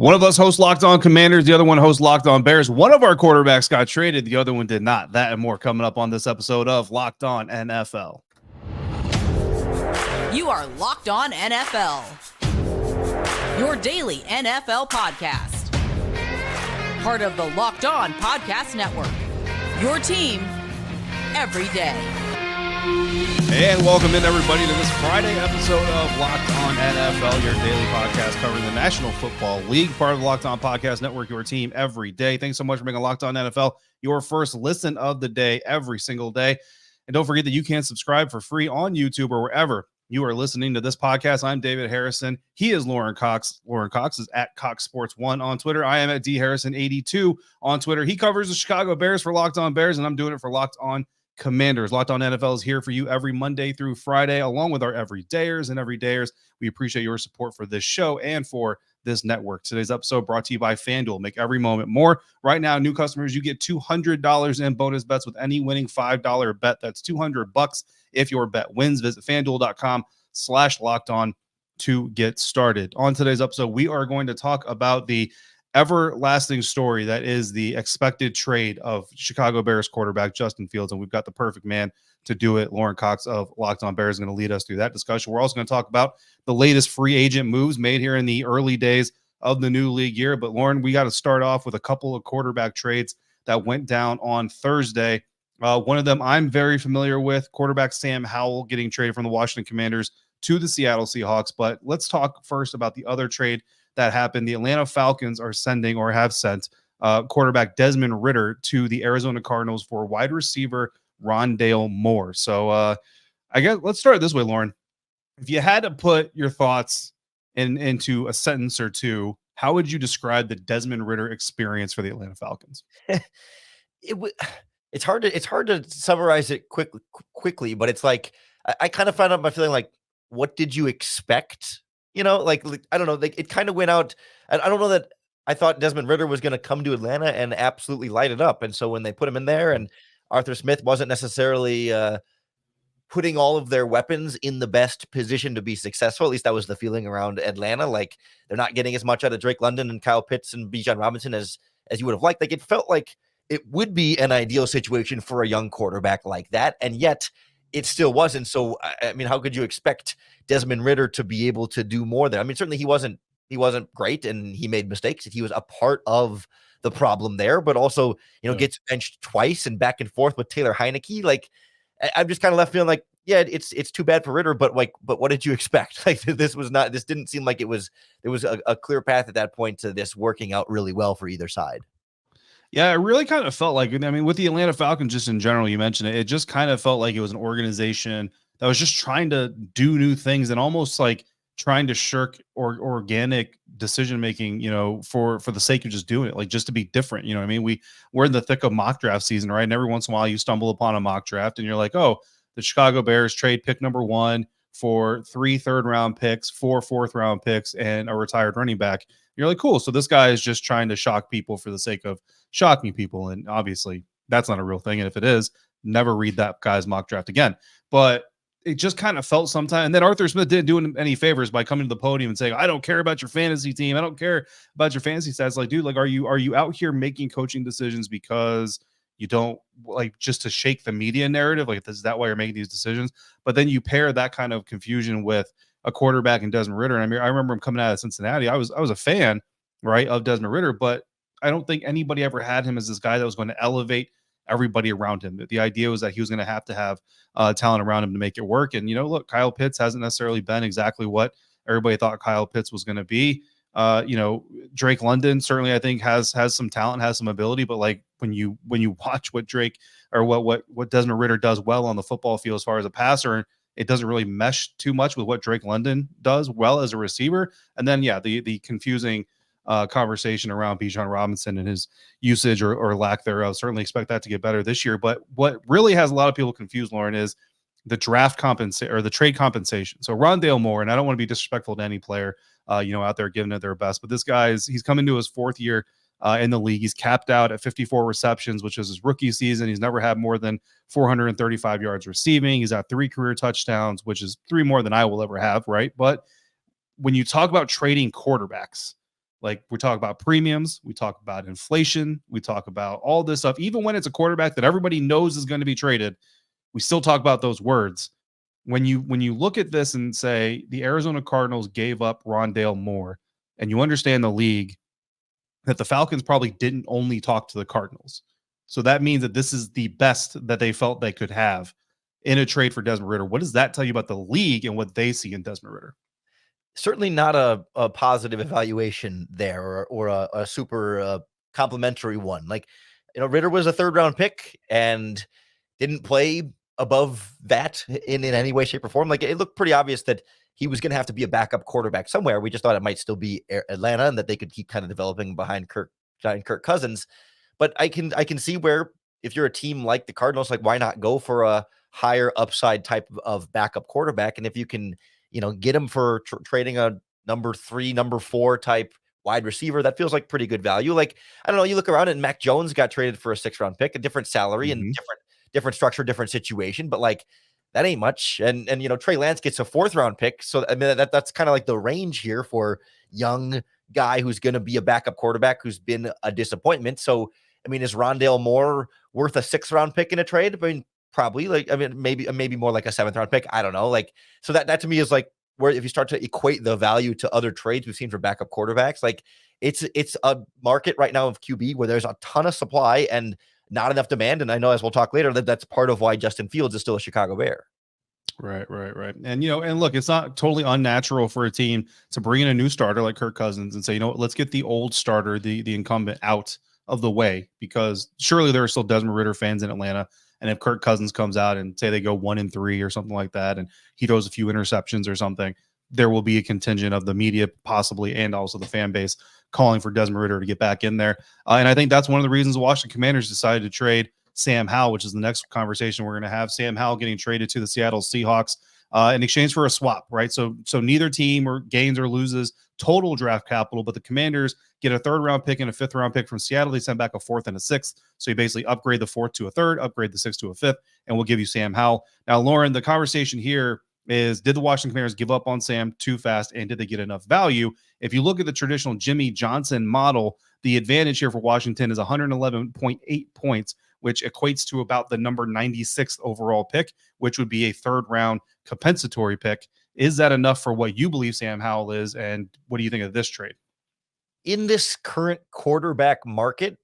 One of us hosts Locked On Commanders. The other one hosts Locked On Bears. One of our quarterbacks got traded. The other one did not. That and more coming up on this episode of Locked On NFL. You are Locked On NFL, your daily NFL podcast. Part of the Locked On Podcast Network, your team every day. And welcome in, everybody, to this Friday episode of Locked On NFL, your daily podcast covering the National Football League, part of the Locked On Podcast Network, your team every day. Thanks so much for making Locked On NFL your first listen of the day every single day. And don't forget that you can subscribe for free on YouTube or wherever you are listening to this podcast. I'm David Harrison. He is Lauren Cox. Lauren Cox is at Cox Sports 1 on Twitter. I am at DHarrison82 on Twitter. He covers the Chicago Bears for Locked On Bears, and I'm doing it for Locked On Commanders. Locked On NFL is here for you every Monday through Friday, along with our everydayers and everydayers. We appreciate your support for this show and for this network. Today's episode brought to you by FanDuel. Make every moment more. Right now, new customers, you get $200 in bonus bets with any winning $5 bet. That's $200 if your bet wins. Visit FanDuel.com/lockedon to get started. On today's episode, we are going to talk about the everlasting story that is the expected trade of Chicago Bears quarterback Justin Fields, and we've got the perfect man to do it. Lauren Cox of Locked On Bears is going to lead us through that discussion. We're also going to talk about the latest free agent moves made here in the early days of the new league year. But Lauren, we got to start off with a couple of quarterback trades that went down on Thursday. One of them I'm very familiar with, quarterback Sam Howell getting traded from the Washington Commanders to the Seattle Seahawks. But let's talk first about the other trade that happened. The Atlanta Falcons are sending or have sent quarterback Desmond Ridder to the Arizona Cardinals for wide receiver Rondale Moore. So I guess let's start this way, Lauren. If you had to put your thoughts into a sentence or two, how would you describe the Desmond Ridder experience for the Atlanta Falcons? It's hard to summarize it quickly, but it's like I kind of found out by feeling like, what did you expect? You know, like I don't know, like it kind of went out. I don't know that I thought Desmond Ridder was going to come to Atlanta and absolutely light it up. And so when they put him in there, and Arthur Smith wasn't necessarily putting all of their weapons in the best position to be successful, at least that was the feeling around Atlanta. Like they're not getting as much out of Drake London and Kyle Pitts and Bijan Robinson as you would have liked. Like it felt like it would be an ideal situation for a young quarterback like that, and yet it still wasn't. So, I mean, how could you expect Desmond Ridder to be able to do more there? I mean, certainly he wasn't great and he made mistakes. He was a part of the problem there, but also, gets benched twice and back and forth with Taylor Heineke. Like, I'm just kind of left feeling like, yeah, it's too bad for Ridder, but what did you expect? Like, this didn't seem like there was a clear path at that point to this working out really well for either side. Yeah, it really kind of felt like, I mean, with the Atlanta Falcons, just in general, you mentioned it, it just kind of felt like it was an organization that was just trying to do new things and almost like trying to shirk or organic decision-making, for the sake of just doing it, like just to be different. You know what I mean? We're in the thick of mock draft season, right? And every once in a while you stumble upon a mock draft and you're like, oh, the Chicago Bears trade pick number 1 for 3 third-round picks, 4 fourth-round picks, and a retired running back. You're like, cool. So this guy is just trying to shock people for the sake of shocking people. And obviously that's not a real thing. And if it is, never read that guy's mock draft again. But it just kind of felt sometime. And then Arthur Smith didn't do him any favors by coming to the podium and saying, I don't care about your fantasy team. I don't care about your fantasy stats. Like, dude, like, are you out here making coaching decisions because you don't like just to shake the media narrative? Like, is that why you're making these decisions? But then you pair that kind of confusion with a quarterback in Desmond Ridder. And I remember him coming out of Cincinnati. I was a fan, right, of Desmond Ridder, but I don't think anybody ever had him as this guy that was going to elevate everybody around him. The idea was that he was going to have talent around him to make it work. And, look, Kyle Pitts hasn't necessarily been exactly what everybody thought Kyle Pitts was going to be. Drake London certainly, I think, has some talent, has some ability, but like when you watch what Drake or what Desmond Ridder does well on the football field as far as a passer, it doesn't really mesh too much with what Drake London does well as a receiver. And then, the confusing conversation around Bijan Robinson and his usage or lack thereof. Certainly expect that to get better this year. But what really has a lot of people confused, Lauren, is the draft compensation or the trade compensation. So Rondale Moore, and I don't want to be disrespectful to any player, out there giving it their best, but this guy he's coming to his 4th year in the league. He's capped out at 54 receptions, which is his rookie season. He's never had more than 435 yards receiving. He's had 3 career touchdowns, which is 3 more than I will ever have, right? But when you talk about trading quarterbacks, Like we talk about premiums, we talk about inflation, we talk about all this stuff. Even when it's a quarterback that everybody knows is going to be traded, we still talk about those words. When you look at this and say the Arizona Cardinals gave up Rondale Moore, and you understand the league, that the Falcons probably didn't only talk to the Cardinals. So that means that this is the best that they felt they could have in a trade for Desmond Ridder. What does that tell you about the league and what they see in Desmond Ridder? Certainly not a positive evaluation there, or a super complimentary one. Like, Ridder was a 3rd-round pick and didn't play above that in any way, shape, or form. Like, it looked pretty obvious that he was going to have to be a backup quarterback somewhere. We just thought it might still be Atlanta, and that they could keep kind of developing behind Kirk Cousins. But I can see where, if you're a team like the Cardinals, like, why not go for a higher upside type of backup quarterback? And if you can, get him for trading a number 3, number 4 type wide receiver, that feels like pretty good value. Like, I don't know, you look around and Mac Jones got traded for a 6th-round pick, a different salary and different structure, different situation, but like, that ain't much. And Trey Lance gets a 4th-round pick. So I mean, that's kind of like the range here for young guy who's going to be a backup quarterback who's been a disappointment. So, I mean, is Rondale Moore worth a 6th-round pick in a trade? I mean, probably. Like, I mean, maybe more like a 7th-round pick. I don't know. Like, so that to me is like, where if you start to equate the value to other trades we've seen for backup quarterbacks, like, it's a market right now of QB where there's a ton of supply and not enough demand. And I know, as we'll talk later, that's part of why Justin Fields is still a Chicago Bear. Right. And, and look, it's not totally unnatural for a team to bring in a new starter like Kirk Cousins and say, let's get the old starter, the incumbent, out of the way, because surely there are still Desmond Ridder fans in Atlanta. And if Kirk Cousins comes out and say they go 1-3 or something like that, and he throws a few interceptions or something, there will be a contingent of the media possibly, and also the fan base, calling for Desmond Ridder to get back in there. And I think that's one of the reasons the Washington Commanders decided to trade Sam Howell, which is the next conversation we're going to have. Sam Howell getting traded to the Seattle Seahawks in exchange for a swap, right? So neither team or gains or loses total draft capital, but the Commanders get a 3rd-round pick and a 5th-round pick from Seattle. They send back a 4th and a 6th. So you basically upgrade the 4th to a 3rd, upgrade the 6th to a 5th, and we'll give you Sam Howell. Now, Lauren, the conversation here is, did the Washington Commanders give up on Sam too fast, and did they get enough value? If you look at the traditional Jimmy Johnson model, the advantage here for Washington is 111.8 points, which equates to about the number 96th overall pick, which would be a 3rd-round compensatory pick. Is that enough for what you believe Sam Howell is, and what do you think of this trade? In this current quarterback market,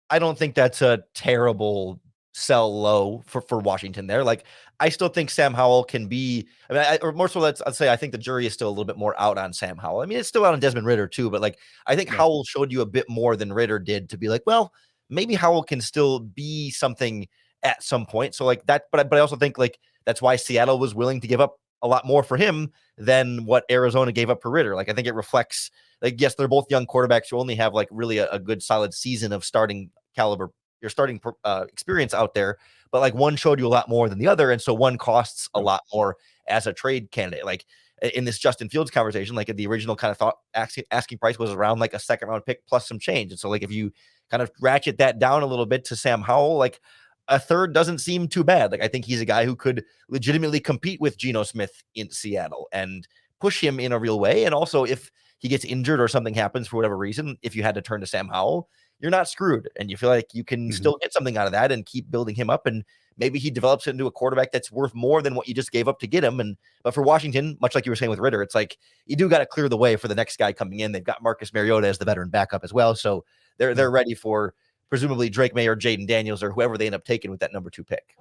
I don't think that's a terrible sell low for Washington there. Like, I still think Sam Howell can be, I mean, or more so, I'd say I think the jury is still a little bit more out on Sam Howell. I mean, it's still out on Desmond Ridder too, but like, I think Howell showed you a bit more than Ridder did to be like, well, maybe Howell can still be something at some point. So like that, but I also think like that's why Seattle was willing to give up a lot more for him than what Arizona gave up for Ridder. Like, I think it reflects, like, yes, they're both young quarterbacks who only have like really a good solid season of starting caliber, your starting experience out there, but like one showed you a lot more than the other. And so one costs a lot more as a trade candidate. Like in this Justin Fields conversation, like the original kind of thought asking price was around like a 2nd-round pick plus some change. And so like, if you kind of ratchet that down a little bit to Sam Howell, like a 3rd doesn't seem too bad. Like, I think he's a guy who could legitimately compete with Geno Smith in Seattle and push him in a real way. And also, if he gets injured or something happens for whatever reason, if you had to turn to Sam Howell, you're not screwed. And you feel like you can still get something out of that and keep building him up. And maybe he develops into a quarterback that's worth more than what you just gave up to get him. But for Washington, much like you were saying with Ridder, it's like, you do got to clear the way for the next guy coming in. They've got Marcus Mariota as the veteran backup as well. So they're ready for presumably Drake May or Jaden Daniels or whoever they end up taking with that number 2 pick.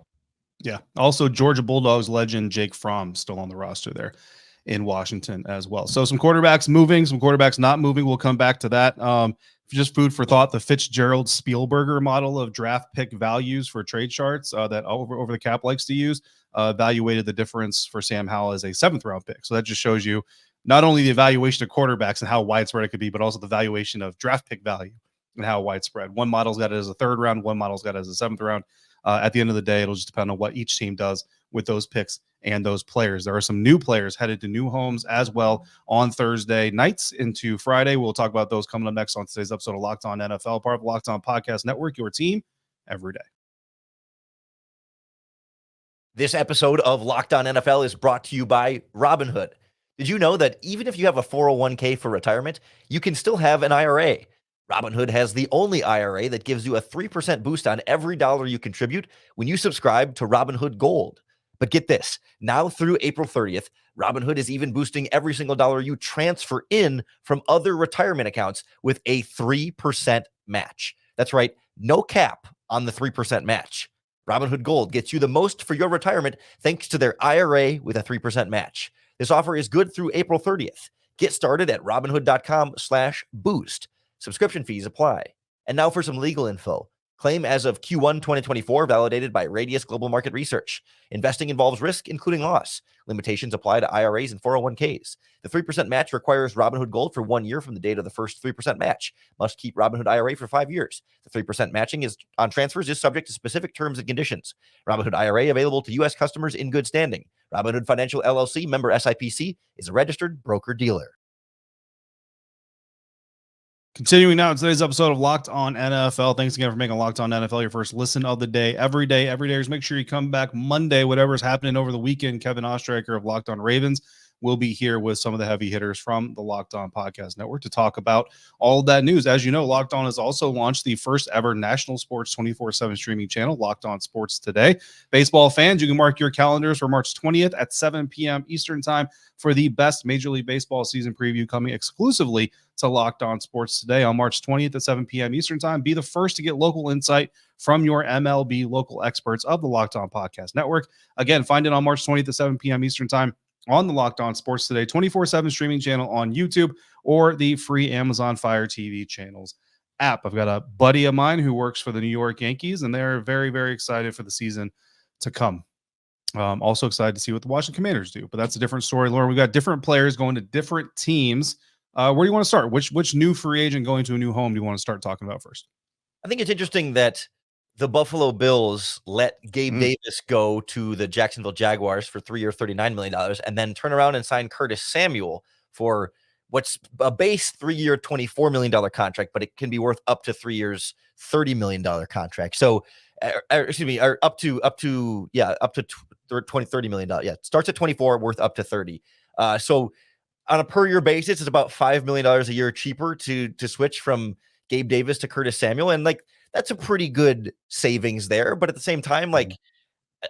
Yeah. Also, Georgia Bulldogs legend Jake Fromm still on the roster there in Washington as well. So some quarterbacks moving, some quarterbacks not moving. We'll come back to that. Just food for thought, the Fitzgerald Spielberger model of draft pick values for trade charts that over the cap likes to use evaluated the difference for Sam Howell as a 7th-round pick. So that just shows you not only the evaluation of quarterbacks and how widespread it could be, but also the valuation of draft pick value and how widespread. One model's got it as a 3rd round, one model's got it as a 7th round. At the end of the day, it'll just depend on what each team does with those picks and those players. There are some new players headed to new homes as well on Thursday nights into Friday. We'll talk about those coming up next on today's episode of Locked On NFL, part of the Locked On Podcast Network, your team every day. This episode of Locked On NFL is brought to you by Robinhood. Did you know that even if you have a 401k for retirement, you can still have an IRA? Robinhood has the only IRA that gives you a 3% boost on every dollar you contribute when you subscribe to Robinhood Gold. But get this, now through April 30th, Robinhood is even boosting every single dollar you transfer in from other retirement accounts with a 3% match. That's right, no cap on the 3% match. Robinhood Gold gets you the most for your retirement thanks to their IRA with a 3% match. This offer is good through April 30th. Get started at robinhood.com/boost. Subscription fees apply. And now for some legal info. Claim as of Q1 2024 validated by Radius Global Market Research. Investing involves risk, including loss. Limitations apply to IRAs and 401ks. The 3% match requires Robinhood Gold for 1 year from the date of the first 3% match. Must keep Robinhood IRA for 5 years. The 3% matching is on transfers is subject to specific terms and conditions. Robinhood IRA available to U.S. customers in good standing. Robinhood Financial LLC, member SIPC, is a registered broker-dealer. Continuing now, today's episode of Locked On NFL. Thanks again for making Locked On NFL your first listen of the day. Every day. Make sure you come back Monday, whatever's happening over the weekend. Kevin Ostreicher of Locked On Ravens will be here with some of the heavy hitters from the Locked On Podcast Network to talk about all of that news. As you know, Locked On has also launched the first ever national sports 24/7 streaming channel, Locked On Sports Today. Baseball fans, you can mark your calendars for March 20th at 7 p.m. Eastern Time for the best Major League Baseball season preview coming exclusively to Locked On Sports Today on March 20th at 7 p.m. Eastern Time. Be the first to get local insight from your MLB local experts of the Locked On Podcast Network. Again, find it on March 20th at 7 p.m. Eastern Time on the Locked On Sports Today 24/7 streaming channel on YouTube or the free Amazon Fire TV channels app. I've got a buddy of mine who works for the New York Yankees, and they're very, very excited for the season to come. Also excited to see what the Washington Commanders do, but that's a different story. Lauren, we've got different players going to different teams. Where do you want to start? Which new free agent going to a new home do you want to start talking about first? I think it's interesting that the Buffalo Bills let Gabe Davis go to the Jacksonville Jaguars for 3 years, $39 million, and then turn around and sign Curtis Samuel for what's a base 3 year, $24 million contract, but it can be worth up to 3 years, $30 million contract. So, up to $30 million. Yeah, it starts at 24, worth up to 30. So on a per year basis, it's about $5 million a year cheaper to switch from Gabe Davis to Curtis Samuel. And like, that's a pretty good savings there. But at the same time, like,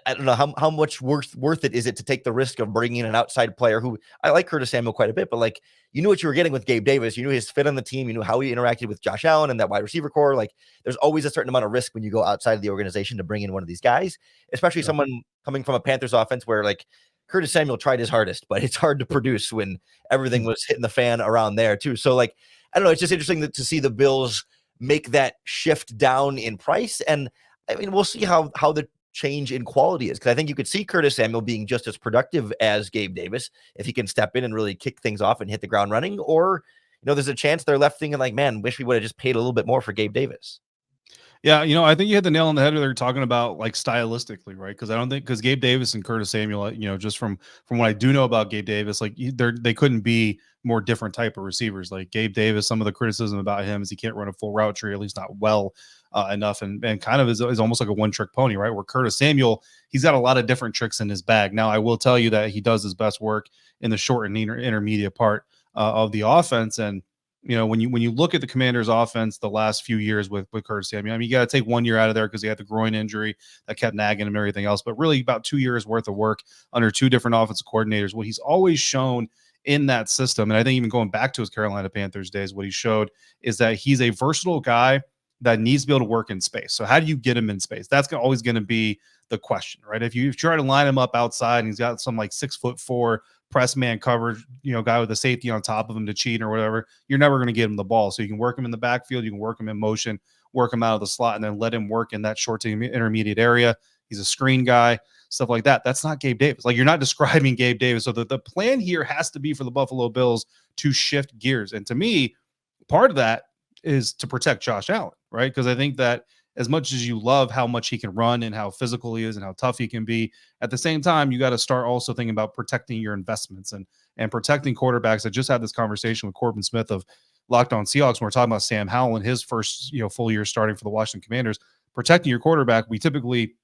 I don't know how much worth it is it to take the risk of bringing in an outside player who I like Curtis Samuel quite a bit, but like, you knew what you were getting with Gabe Davis. You knew his fit on the team. You knew how he interacted with Josh Allen and that wide receiver core. Like, there's always a certain amount of risk when you go outside of the organization to bring in one of these guys, especially someone coming from a Panthers offense where like Curtis Samuel tried his hardest, but it's hard to produce when everything was hitting the fan around there too. So like, I don't know. It's just interesting to see the Bills make that shift down in price. And I mean, we'll see how the change in quality is, because I think you could see Curtis Samuel being just as productive as Gabe Davis if he can step in and really kick things off and hit the ground running. Or, you know, there's a chance they're left thinking like, man, wish we would have just paid a little bit more for Gabe Davis. Yeah, you know, I think you hit the nail on the head. They're talking about like stylistically, right? Because Gabe Davis and Curtis Samuel, you know, just from what I do know about Gabe Davis, like they couldn't be more different type of receivers. Like Gabe Davis, some of the criticism about him is he can't run a full route tree, at least not well enough, and kind of is almost like a one-trick pony, right? Where Curtis Samuel, he's got a lot of different tricks in his bag. Now, I will tell you that he does his best work in the short and intermediate part of the offense. And you know, when you look at the Commanders' offense the last few years with Curtis Samuel, I mean, you got to take 1 year out of there because he had the groin injury that kept nagging him and everything else. But really, about 2 years worth of work under two different offensive coordinators. What he's always shown in that system, and I think even going back to his Carolina Panthers days, what he showed is that he's a versatile guy that needs to be able to work in space. So how do you get him in space? That's always going to be the question, right? If you try to line him up outside and he's got some like 6'4" press man coverage, you know, guy with a safety on top of him to cheat or whatever, you're never going to get him the ball. So you can work him in the backfield, you can work him in motion, work him out of the slot, and then let him work in that short to intermediate area. He's a screen guy, stuff like that. That's not Gabe Davis. Like, you're not describing Gabe Davis. So the plan here has to be for the Buffalo Bills to shift gears. And to me, part of that is to protect Josh Allen, right? Because I think that as much as you love how much he can run and how physical he is and how tough he can be, at the same time, you got to start also thinking about protecting your investments and protecting quarterbacks. I just had this conversation with Corbin Smith of Locked On Seahawks when we're talking about Sam Howell in his first, you know, full year starting for the Washington Commanders. Protecting your quarterback, we typically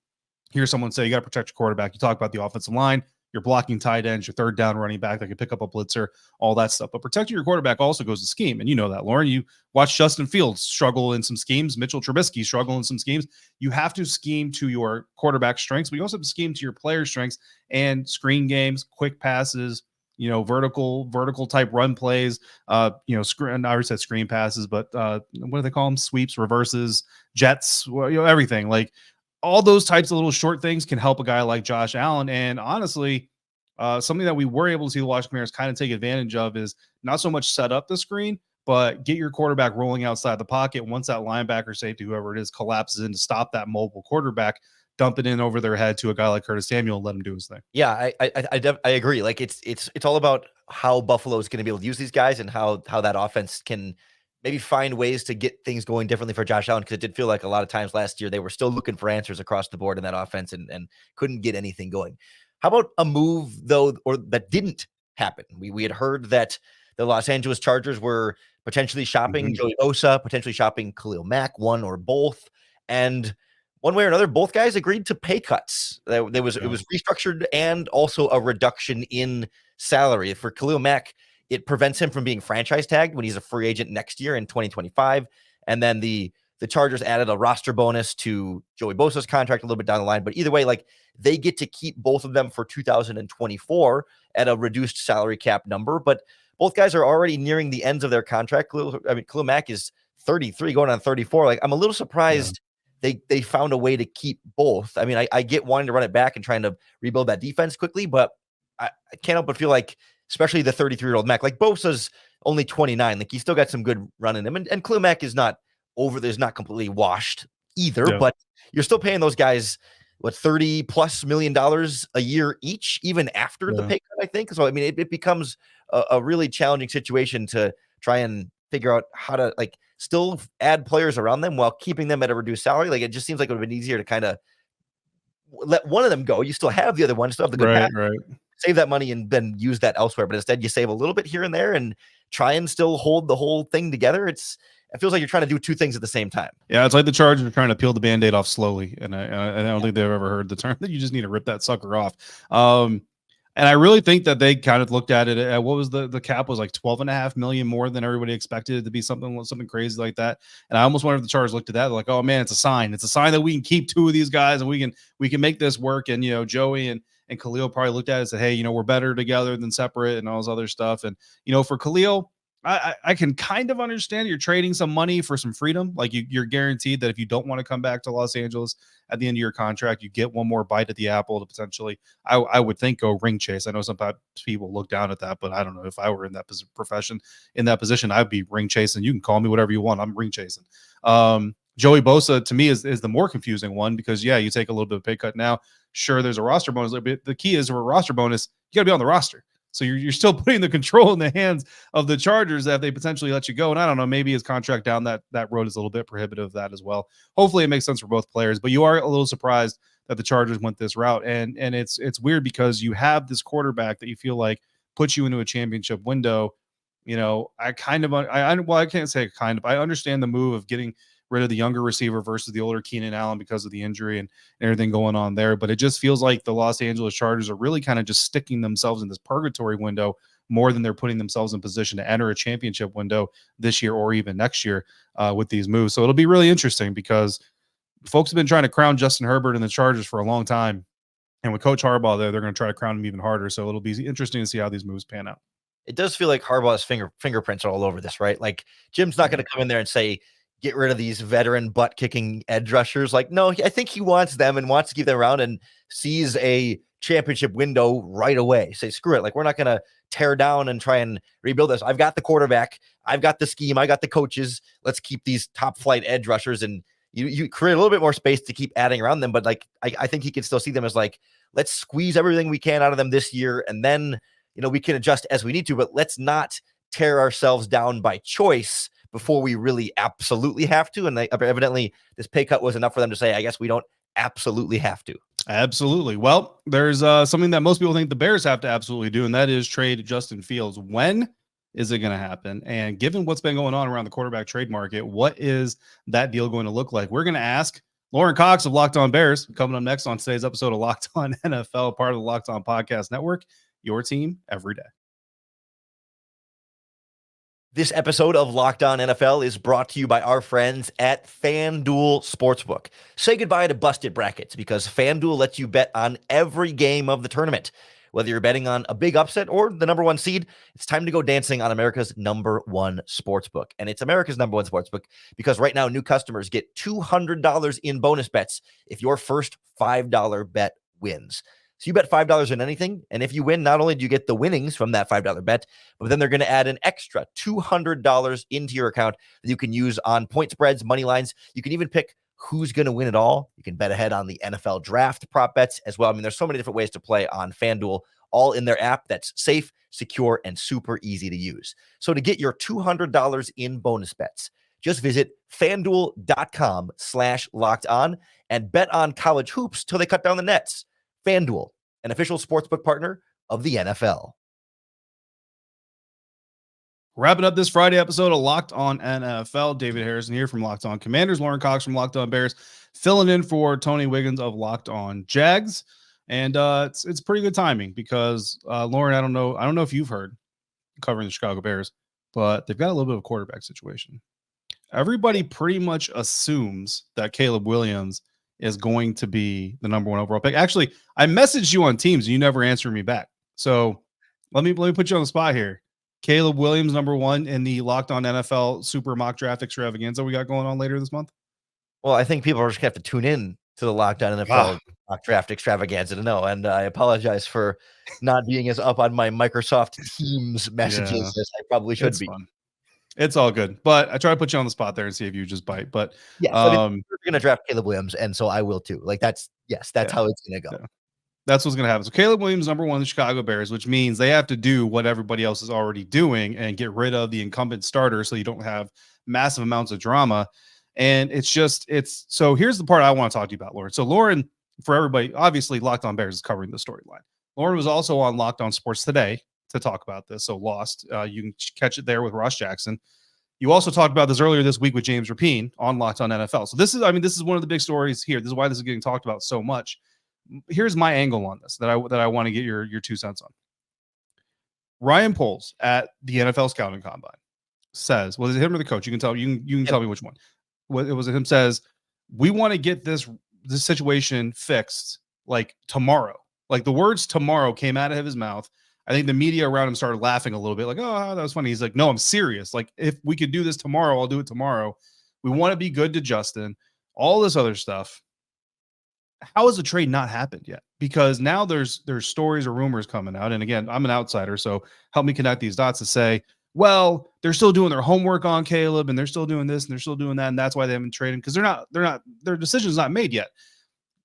hear someone say you got to protect your quarterback. You talk about the offensive line, your blocking tight ends, your third down running back that can pick up a blitzer, all that stuff. But protecting your quarterback also goes to scheme. And you know that, Lauren. You watch Justin Fields struggle in some schemes, Mitchell Trubisky struggle in some schemes. You have to scheme to your quarterback strengths, but you also have to scheme to your player strengths and screen games, quick passes, vertical type run plays, I already said screen passes, but what do they call them? Sweeps, reverses, jets, everything. Like all those types of little short things can help a guy like Josh Allen. And honestly, something that we were able to see the Washington Commanders kind of take advantage of is not so much set up the screen, but get your quarterback rolling outside the pocket. Once that linebacker, safety, whoever it is, collapses in to stop that mobile quarterback, dump it in over their head to a guy like Curtis Samuel and let him do his thing. Yeah, I agree. Like it's all about how Buffalo is going to be able to use these guys and how that offense can maybe find ways to get things going differently for Josh Allen, because it did feel like a lot of times last year they were still looking for answers across the board in that offense and couldn't get anything going. How about a move though, or that didn't happen? We had heard that the Los Angeles Chargers were potentially shopping Joey Bosa, potentially shopping Khalil Mack, one or both, and one way or another, both guys agreed to pay cuts. It was restructured and also a reduction in salary. For Khalil Mack, it prevents him from being franchise tagged when he's a free agent next year in 2025. And then the Chargers added a roster bonus to Joey Bosa's contract a little bit down the line. But either way, like they get to keep both of them for 2024 at a reduced salary cap number. But both guys are already nearing the ends of their contract. Khalil Mack is 33 going on 34. Like I'm a little surprised. They found a way to keep both. I mean, I get wanting to run it back and trying to rebuild that defense quickly, but I can't help but feel like, especially the 33-year-old Mack, like Bosa's only 29. Like he's still got some good run in him. And Khalil Mack is not not completely washed either, but you're still paying those guys, what, $30+ million a year each, even after the pay cut, I think. So, I mean, it becomes a really challenging situation to try and figure out how to like still add players around them while keeping them at a reduced salary. Like it just seems like it would have been easier to kind of let one of them go. You still have the other one, still have the good pass, save that money and then use that elsewhere. But instead you save a little bit here and there and try and still hold the whole thing together. It feels like you're trying to do two things at the same time. Yeah, it's like the Chargers are trying to peel the Band-Aid off slowly. And I don't think they've ever heard the term that you just need to rip that sucker off. And I really think that they kind of looked at it at what was the cap was like $12.5 million more than everybody expected it to be, something crazy like that. And I almost wonder if the Chargers looked at that like, oh man, it's a sign. It's a sign that we can keep two of these guys and we can make this work. And Joey and Khalil probably looked at it and said, hey, we're better together than separate and all this other stuff. And for Khalil, I can kind of understand you're trading some money for some freedom. Like you're guaranteed that if you don't want to come back to Los Angeles at the end of your contract, you get one more bite at the apple to potentially, I would think, go ring chase. I know some people look down at that, but I don't know if I were in that position, I'd be ring chasing. You can call me whatever you want. I'm ring chasing. Joey Bosa to me is the more confusing one because you take a little bit of pay cut now. Sure, there's a roster bonus, but the key is for a roster bonus, you got to be on the roster. So you're still putting the control in the hands of the Chargers that they potentially let you go. And I don't know, maybe his contract down that road is a little bit prohibitive of that as well. Hopefully it makes sense for both players, but you are a little surprised that the Chargers went this route. And it's weird because you have this quarterback that you feel like puts you into a championship window. I can't say kind of, I understand the move of getting rid of the younger receiver versus the older Keenan Allen because of the injury and everything going on there. But it just feels like the Los Angeles Chargers are really kind of just sticking themselves in this purgatory window more than they're putting themselves in position to enter a championship window this year or even next year with these moves. So it'll be really interesting because folks have been trying to crown Justin Herbert and the Chargers for a long time. And with Coach Harbaugh there, they're going to try to crown him even harder. So it'll be interesting to see how these moves pan out. It does feel like Harbaugh's fingerprints are all over this, right? Like Jim's not going to come in there and say, get rid of these veteran butt-kicking edge rushers. Like, no, I think he wants them and wants to keep them around and sees a championship window right away. Say, screw it. Like, we're not going to tear down and try and rebuild this. I've got the quarterback. I've got the scheme. I got the coaches. Let's keep these top-flight edge rushers. And you create a little bit more space to keep adding around them. But, like, I think he can still see them as, like, let's squeeze everything we can out of them this year. And then, we can adjust as we need to. But let's not tear ourselves down by choice before we really absolutely have to. And evidently this pay cut was enough for them to say, I guess we don't absolutely have to. Absolutely. Well, there's something that most people think the Bears have to absolutely do, and that is trade Justin Fields. When is it going to happen? And given what's been going on around the quarterback trade market, what is that deal going to look like? We're going to ask Lauren Cox of Locked On Bears coming up next on today's episode of Locked On NFL, part of the Locked On Podcast Network, your team every day. This episode of Locked On NFL is brought to you by our friends at FanDuel Sportsbook. Say goodbye to busted brackets because FanDuel lets you bet on every game of the tournament. Whether you're betting on a big upset or the number one seed, it's time to go dancing on America's number one sportsbook. And it's America's number one sportsbook because right now new customers get $200 in bonus bets if your first $5 bet wins. So you bet $5 on anything, and if you win, not only do you get the winnings from that $5 bet, but then they're going to add an extra $200 into your account that you can use on point spreads, money lines. You can even pick who's going to win it all. You can bet ahead on the NFL draft prop bets as well. I mean, there's so many different ways to play on FanDuel, all in their app that's safe, secure, and super easy to use. So to get your $200 in bonus bets, just visit FanDuel.com/lockedon and bet on college hoops till they cut down the nets. FanDuel, an official sportsbook partner of the NFL. Wrapping up this Friday episode of Locked On NFL, David Harrison here from Locked On Commanders, Lauren Cox from Locked On Bears, filling in for Tony Wiggins of Locked On Jags. And it's pretty good timing because Lauren, I don't know if you've heard covering the Chicago Bears, but they've got a little bit of a quarterback situation. Everybody pretty much assumes that Caleb Williams is going to be the number one overall pick. Actually, I messaged you on Teams and you never answered me back. So let me put you on the spot here. Caleb Williams, number one in the Locked On NFL Super Mock Draft Extravaganza we got going on later this month. Well, I think people are just going to have to tune in to the Locked On NFL Mock Draft Extravaganza to know. And I apologize for not being as up on my Microsoft Teams messages as I probably should be. Fun. It's all good, but I try to put you on the spot there and see if you just bite. But yeah, you're going to draft Caleb Williams, and so I will too. Like that's how it's going to go. Yeah. That's what's going to happen. So Caleb Williams, number one, the Chicago Bears, which means they have to do what everybody else is already doing and get rid of the incumbent starter so you don't have massive amounts of drama. And so here's the part I want to talk to you about, Lauren. So Lauren, for everybody, obviously Locked On Bears is covering the storyline. Lauren was also on Locked On Sports today to talk about this. So Lost, you can catch it there with Ross Jackson. You also talked about this earlier this week with James Rapine on Locked On NFL. So this is one of the big stories here. This is why this is getting talked about so much. Here's my angle on this that I want to get your 2 cents on. Ryan Poles at the NFL Scouting Combine says, was it him or the coach? You can tell tell me which one. It was him says, we want to get this situation fixed like tomorrow. Like the words tomorrow came out of his mouth. I think the media around him started laughing a little bit like, oh, that was funny. He's like, no, I'm serious. Like if we could do this tomorrow, I'll do it tomorrow. We want to be good to Justin, all this other stuff. How has the trade not happened yet? Because now there's stories or rumors coming out. And again, I'm an outsider, so help me connect these dots to say, well, they're still doing their homework on Caleb and they're still doing this and they're still doing that. And that's why they haven't traded because their decision's not made yet.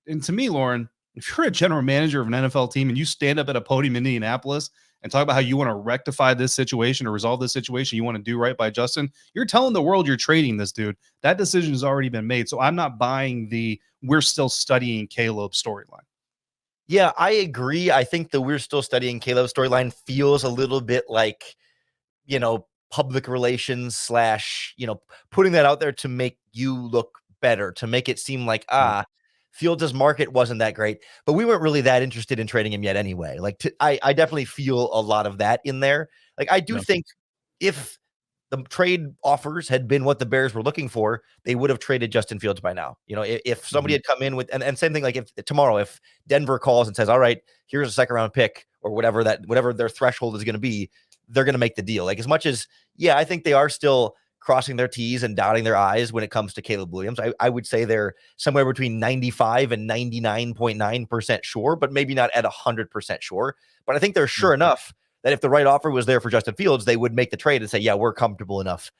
And to me, Lauren, if you're a general manager of an NFL team and you stand up at a podium in Indianapolis and talk about how you want to rectify this situation or resolve this situation, you want to do right by Justin, you're telling the world you're trading this dude. That decision has already been made. So I'm not buying we're still studying Caleb storyline. Yeah, I agree. I think the we're still studying Caleb storyline feels a little bit like, public relations / putting that out there to make you look better, to make it seem like, Fields' market wasn't that great, but we weren't really that interested in trading him yet anyway. I definitely feel a lot of that in there. Like, I do think if the trade offers had been what the Bears were looking for, they would have traded Justin Fields by now. If somebody had come in with, and same thing, like if tomorrow, if Denver calls and says, all right, here's a second round pick or whatever their threshold is going to be, they're going to make the deal. Like as much as, I think they are still crossing their T's and dotting their I's when it comes to Caleb Williams. I would say they're somewhere between 95 and 99.9% sure, but maybe not at 100% sure. But I think they're sure enough that if the right offer was there for Justin Fields, they would make the trade and say, yeah, we're comfortable enough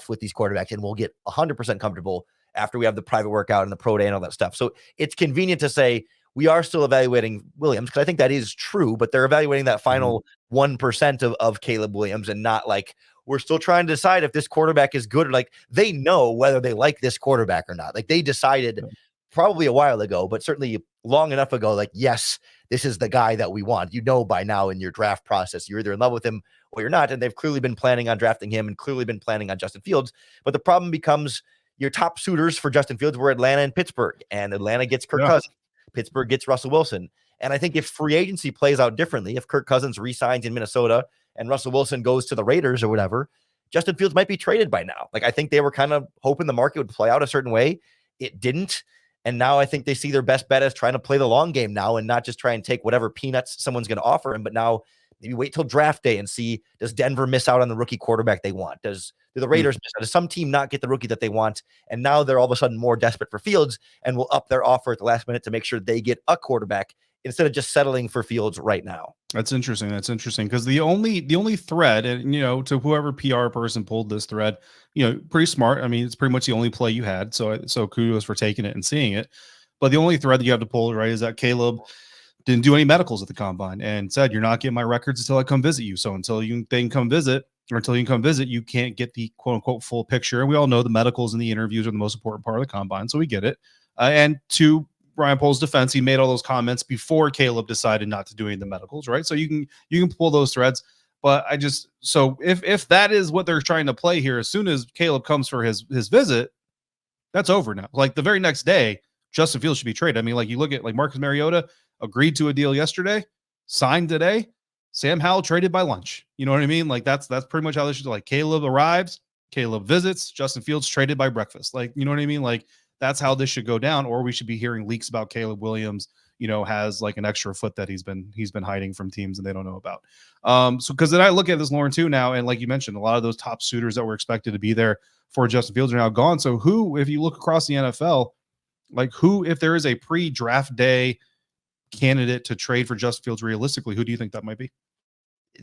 with these quarterbacks and we'll get 100% comfortable after we have the private workout and the pro day and all that stuff. So it's convenient to say we are still evaluating Williams because I think that is true, but they're evaluating that final 1% of Caleb Williams and not like, we're still trying to decide if this quarterback is good. Like they know whether they like this quarterback or not. Like they decided probably a while ago, but certainly long enough ago, like, yes, this is the guy that we want. By now in your draft process, you're either in love with him or you're not. And they've clearly been planning on drafting him and clearly been planning on Justin Fields. But the problem becomes your top suitors for Justin Fields were Atlanta and Pittsburgh, and Atlanta gets Kirk Yeah. Cousins. Pittsburgh gets Russell Wilson. And I think if free agency plays out differently, if Kirk Cousins re-signs in Minnesota and Russell Wilson goes to the Raiders or whatever, Justin Fields might be traded by now. Like, I think they were kind of hoping the market would play out a certain way. It didn't. And now I think they see their best bet as trying to play the long game now and not just try and take whatever peanuts someone's going to offer him, but now maybe wait till draft day and see, does Denver miss out on the rookie quarterback they want? Do the Raiders miss out? Does some team not get the rookie that they want? And now they're all of a sudden more desperate for Fields and will up their offer at the last minute to make sure they get a quarterback instead of just settling for Fields right now. That's interesting. That's interesting because the only thread, and to whoever PR person pulled this thread, pretty smart. I mean, it's pretty much the only play you had. So kudos for taking it and seeing it. But the only thread that you have to pull, right, is that Caleb didn't do any medicals at the combine and said, "You're not getting my records until I come visit you. So until they can come visit, or until you can come visit, you can't get the quote unquote full picture." And we all know the medicals and the interviews are the most important part of the combine, so we get it. And to Ryan Pohl's defense, he made all those comments before Caleb decided not to do any of the medicals, right? So you can pull those threads. But if that is what they're trying to play here, as soon as Caleb comes for his visit, that's over now. Like the very next day, Justin Fields should be traded. I mean, like you look at like Marcus Mariota agreed to a deal yesterday, signed today. Sam Howell traded by lunch. You know what I mean? Like that's pretty much how this should, like, Caleb arrives, Caleb visits, Justin Fields traded by breakfast. Like, you know what I mean? Like that's how this should go down. Or we should be hearing leaks about Caleb Williams, has like an extra foot that he's been hiding from teams and they don't know about. So because then I look at this, Lauren, too, now, and like you mentioned, a lot of those top suitors that were expected to be there for Justin Fields are now gone. So who, if you look across the NFL, like who, if there is a pre-draft day candidate to trade for Justin Fields realistically, who do you think that might be?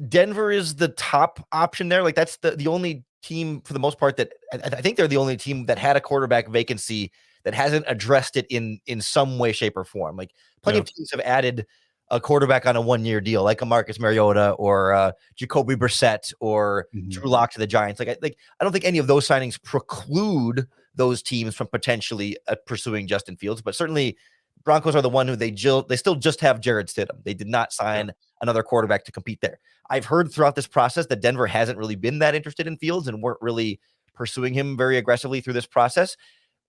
Denver is the top option there. Like that's the only team for the most part that I think they're the only team that had a quarterback vacancy that hasn't addressed it in some way, shape, or form. Like plenty of teams have added a quarterback on a 1-year deal, like a Marcus Mariota or Jacoby Brissett or Drew Lock to the Giants. Like I don't think any of those signings preclude those teams from potentially pursuing Justin Fields, but certainly Broncos are the one who they still just have Jared Stidham. They did not sign another quarterback to compete there. I've heard throughout this process that Denver hasn't really been that interested in Fields and weren't really pursuing him very aggressively through this process.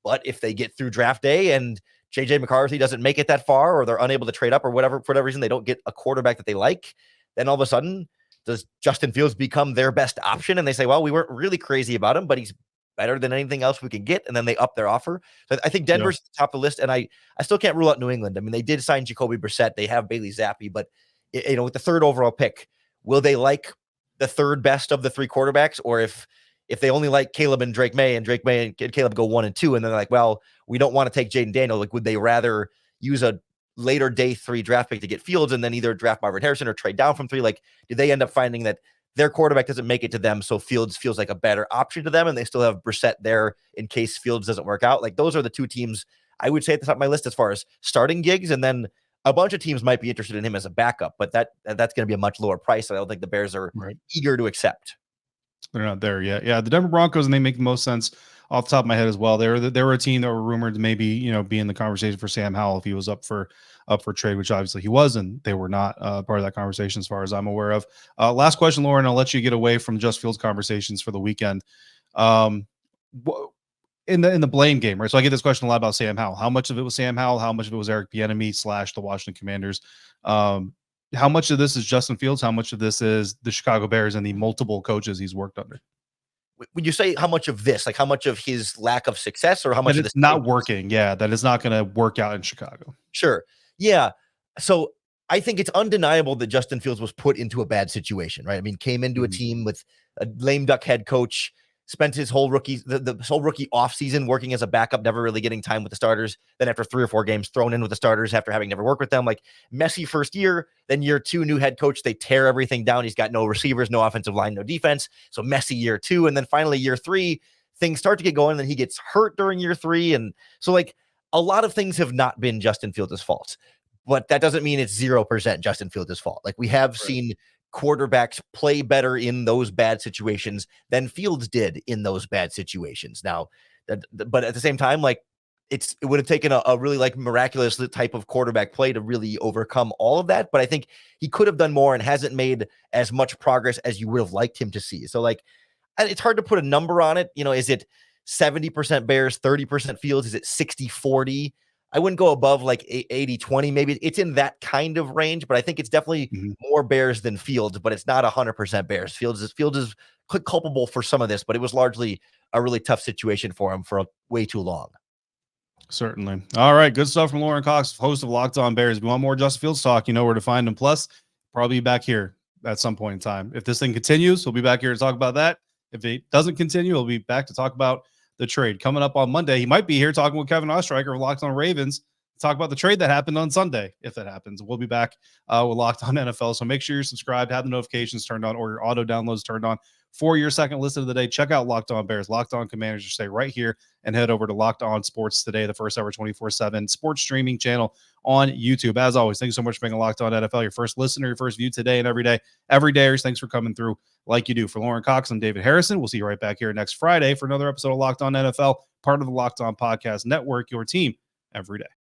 But if they get through draft day and JJ McCarthy doesn't make it that far, or they're unable to trade up or whatever, for whatever reason, they don't get a quarterback that they like, then all of a sudden, does Justin Fields become their best option? And they say, well, we weren't really crazy about him, but he's better than anything else we could get. And then they up their offer. So I think Denver's at the top of the list. And I still can't rule out New England. I mean, they did sign Jacoby Brissett. They have Bailey Zappi, but with the third overall pick, will they like the third best of the three quarterbacks? Or if they only like Caleb and Drake May and Caleb go 1 and 2, and they're like, well, we don't want to take Jaden Daniel. Like, would they rather use a later day 3 draft pick to get Fields and then either draft Marvin Harrison or trade down from 3? Like, do they end up finding that their quarterback doesn't make it to them, so Fields feels like a better option to them, and they still have Brissett there in case Fields doesn't work out? Like, those are the two teams I would say at the top of my list as far as starting gigs, and then a bunch of teams might be interested in him as a backup, but that's going to be a much lower price. I don't think the Bears are eager to accept. They're not there yet. Yeah, the Denver Broncos, and they make the most sense off the top of my head as well. They were a team that were rumored to maybe be in the conversation for Sam Howell if he was up for trade, which obviously he wasn't. They were not part of that conversation as far as I'm aware of. Last question, Lauren. I'll let you get away from Just Fields conversations for the weekend. In the blame game, right? So I get this question a lot about Sam Howell. How much of it was Sam Howell? How much of it was Eric Bieniemy / the Washington Commanders? How much of this is Justin Fields? How much of this is the Chicago Bears and the multiple coaches he's worked under? When you say how much of this, like how much of his lack of success, or how much that of it's not working? Yeah, that is not going to work out in Chicago. Sure. Yeah. So I think it's undeniable that Justin Fields was put into a bad situation, right? I mean, came into a team with a lame duck head coach, spent his whole rookie offseason working as a backup, never really getting time with the starters. Then after 3 or 4 games, thrown in with the starters after having never worked with them. Like, messy first year. Then year 2, new head coach, they tear everything down. He's got no receivers, no offensive line, no defense. So messy year 2. And then finally year 3, things start to get going. And then he gets hurt during year 3. And so, like, a lot of things have not been Justin Fields' fault. But that doesn't mean it's 0% Justin Fields' fault. Like, we have seen quarterbacks play better in those bad situations than Fields did in those bad situations. Now, but at the same time, like, it would have taken a really like miraculous type of quarterback play to really overcome all of that. But I think he could have done more and hasn't made as much progress as you would have liked him to see. So, like, it's hard to put a number on it. Is it 70% Bears, 30% Fields? Is it 60-40? I wouldn't go above like 80-20. Maybe it's in that kind of range, but I think it's definitely more Bears than Fields, but it's not 100% Bears. Fields is culpable for some of this, but it was largely a really tough situation for him for way too long. Certainly. All right. Good stuff from Lauren Cox, host of Locked On Bears. If you want more Justin Fields talk, you know where to find him. Plus, probably be back here at some point in time. If this thing continues, we'll be back here to talk about that. If it doesn't continue, we'll be back to talk about the trade. Coming up on Monday, he might be here talking with Kevin Ostreicher of Locked On Ravens to talk about the trade that happened on Sunday, if that happens. We'll be back with Locked On NFL. So make sure you're subscribed, have the notifications turned on, or your auto downloads turned on for your second listen of the day. Check out Locked On Bears, Locked On Commanders. Stay right here and head over to Locked On Sports Today, the first ever 24/7 sports streaming channel on YouTube. As always, thanks so much for being a Locked On NFL, your first listener, your first view today and every day. Every day, thanks for coming through like you do. For Lauren Cox, I'm David Harrison. We'll see you right back here next Friday for another episode of Locked On NFL, part of the Locked On Podcast Network, your team every day.